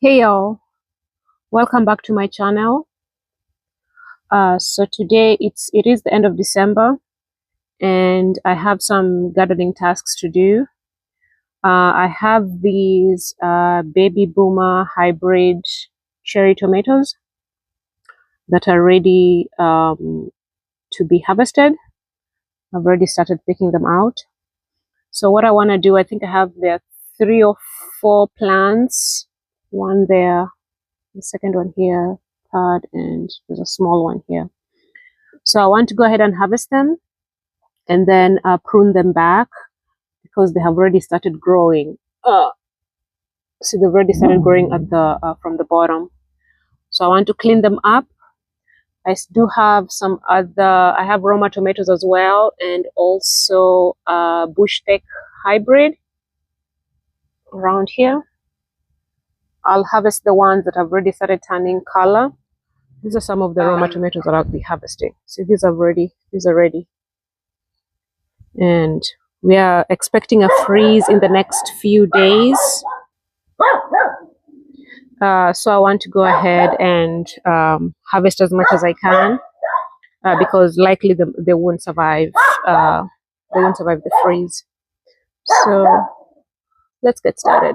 Hey y'all, welcome back to my channel. So today it is the end of December and I have some gardening tasks to do. I have these baby boomer hybrid cherry tomatoes that are ready to be harvested. I've already started picking them out. So what I want to do, I think I have there 3 or 4 plants, one there, the second one here, third, and there's a small one here. So I want to go ahead and harvest them and then prune them back because they have already started growing. So they've already started growing at the from the bottom. So I want to clean them up. I do have some other, I have Roma tomatoes as well, and also bush tech hybrid around here. I'll harvest the ones that have already started turning color. These are some of the Roma tomatoes that I'll be harvesting. So these are ready. And we are expecting a freeze in the next few days. So I want to go ahead and harvest as much as I can because likely they won't survive. They won't survive the freeze. So let's get started.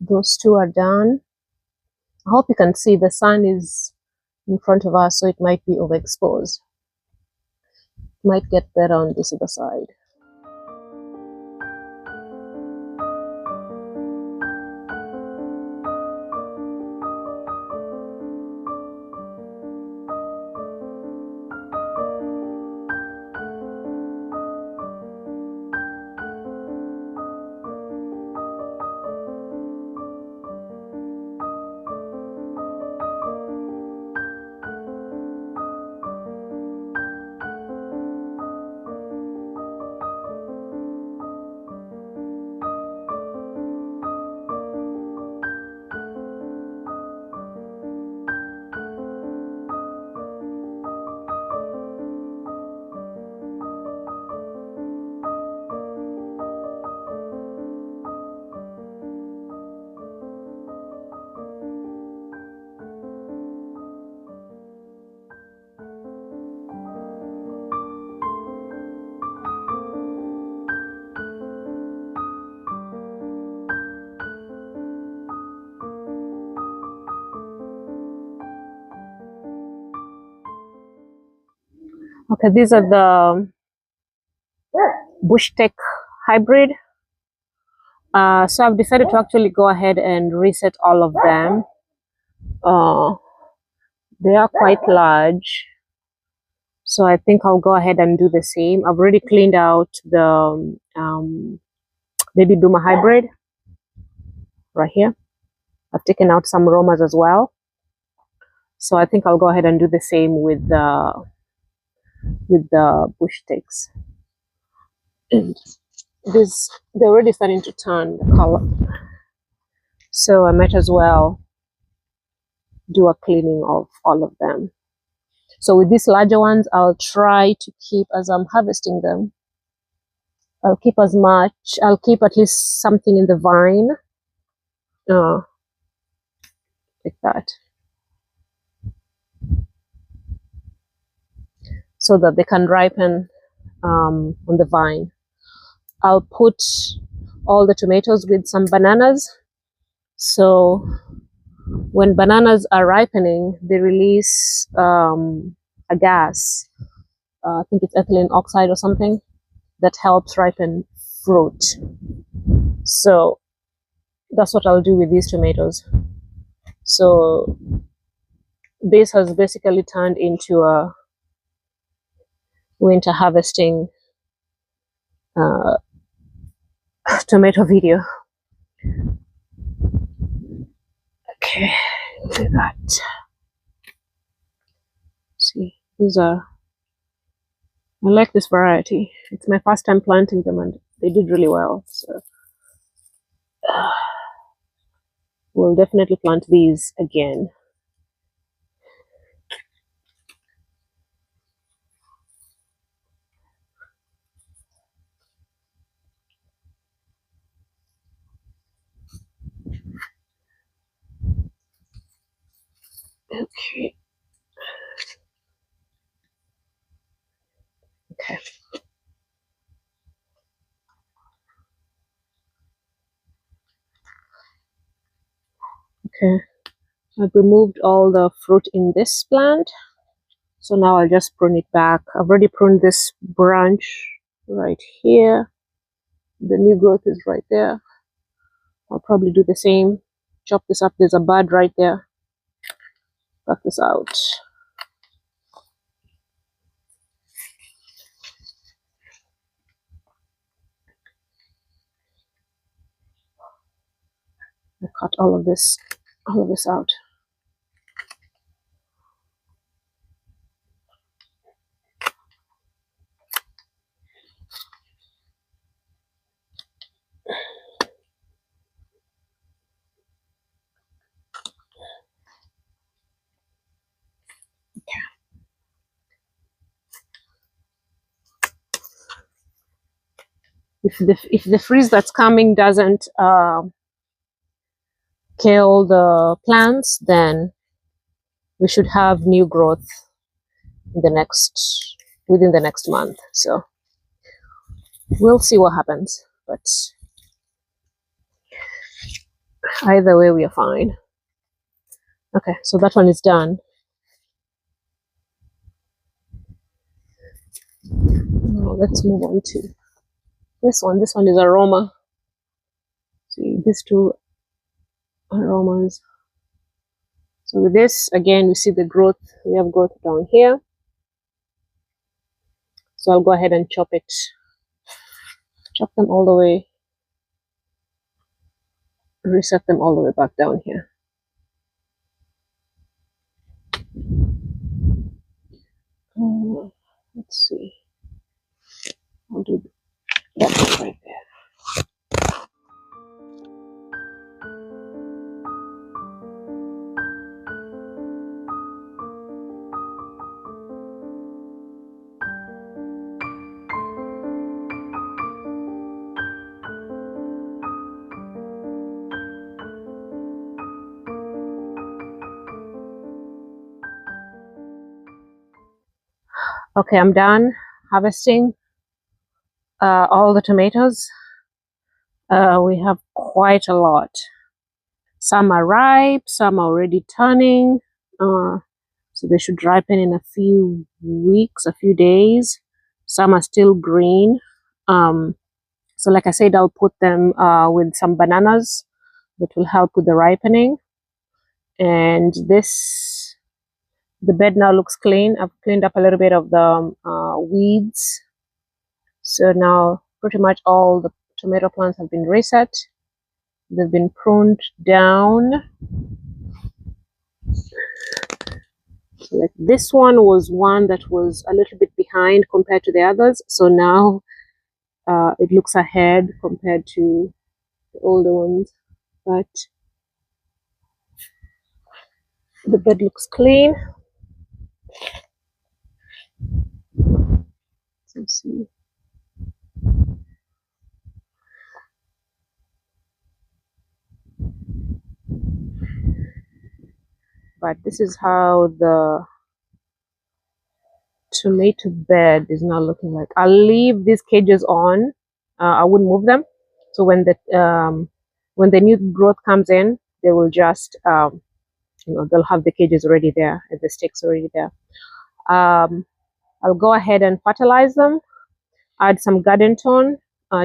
Those 2 are done. I hope you can see the sun is in front of us, so it might be overexposed. Might get better on this other side. Okay, these are the bush tech hybrid. So I've decided to actually go ahead and reset all of them. They are quite large, so I think I'll go ahead and do the same. I've already cleaned out the baby boomer hybrid right here. I've taken out some Romas as well, so I think I'll go ahead and do the same with the bush techs. And they're already starting to turn the color, so I might as well do a cleaning of all of them. So with these larger ones, I'll try to keep, as I'm harvesting them, I'll keep as much. I'll keep at least something in the vine, like that, so that they can ripen on the vine. I'll put all the tomatoes with some bananas. So when bananas are ripening, they release a gas. I think it's ethylene oxide or something that helps ripen fruit. So that's what I'll do with these tomatoes. So this has basically turned into a winter harvesting tomato video. Okay, look at that. See, these are, I like this variety. It's my first time planting them and they did really well. So we'll definitely plant these again. Okay. Okay. Okay. I've removed all the fruit in this plant. So now I'll just prune it back. I've already pruned this branch right here. The new growth is right there. I'll probably do the same. Chop this up. There's a bud right there. Cut this out. I cut all of this out. If the freeze that's coming doesn't kill the plants, then we should have new growth in within the next month. So we'll see what happens, but either way we are fine. Okay, so that one is done. Now let's move on to this one. This one is aroma. See, these two aromas. So with this, again, we see the growth. We have growth down here. So I'll go ahead and chop it. Chop them all the way. Reset them all the way back down here. Let's see. I'll do that one right there. Okay, I'm done harvesting all the tomatoes. We have quite a lot. Some are ripe, some are already turning. So they should ripen in a few weeks, a few days. Some are still green. So like I said, I'll put them with some bananas that will help with the ripening. And the bed now looks clean. I've cleaned up a little bit of the weeds. So now pretty much all the tomato plants have been reset. They've been pruned down. So like this one was one that was a little bit behind compared to the others. So now it looks ahead compared to the older ones. But the bed looks clean. Let's see. but this is how the tomato bed is now looking like. I'll leave these cages on. I wouldn't move them. So when the new growth comes in, they will just they'll have the cages already there and the sticks already there. I'll go ahead and fertilize them. Add some garden tone,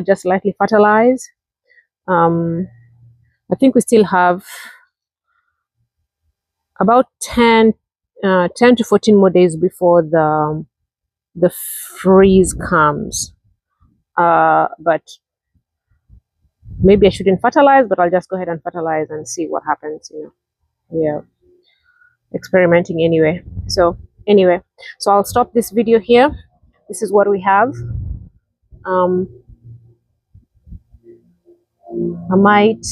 just lightly fertilize. I think we still have about 10 to 14 more days before the freeze comes. But maybe I shouldn't fertilize, but I'll just go ahead and fertilize and see what happens. Yeah, experimenting anyway. So I'll stop this video here. This is what we have. I might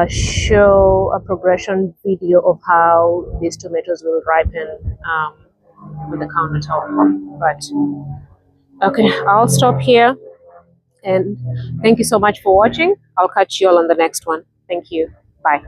show a progression video of how these tomatoes will ripen on the countertop. But okay, I'll stop here, and thank you so much for watching. I'll catch you all on the next one. Thank you. Bye.